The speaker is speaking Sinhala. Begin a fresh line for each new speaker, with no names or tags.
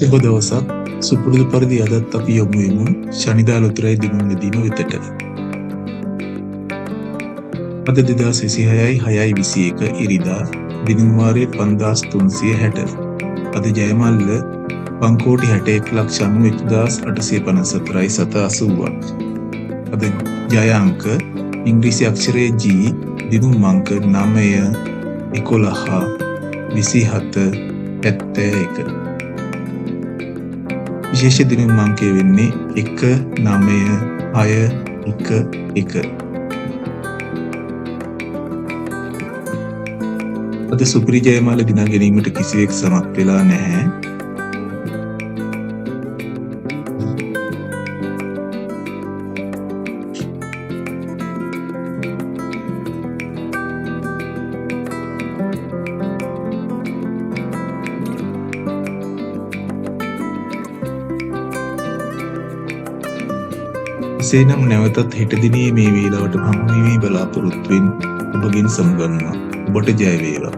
සුබ දවසක්. සුපුරුදු පරිදි අදත් අපි යොමු වෙමු ශනිදා ලොතරැයි දිනුම් දින වෙතට. අද 2026යි 6/21 ඉරිදා දිනුම් වාරයේ 5360. අද ජයමල්ල පංකෝටි 61,91,854යි 780ක්. අද ජය අංක ඉංග්‍රීසි අක්ෂරයේ G, දිනුම් අංක 9, 11, 27, 71. විශේෂ දිනුම් අංකය වෙන්නේ 1, 9, 6, 1, 1. අද සුපිරි ජයමාල දිනා ගැනීමට කිසිවෙක් සමත් වෙලා නැහැ. එසේනම් නැවතත් හෙට දිනේ මේ වේලාවට හමු වීමේ බලාපොරොත්තුවෙන් ඔබගෙන් සමුගන්නවා. ඔබට ජය වේවා.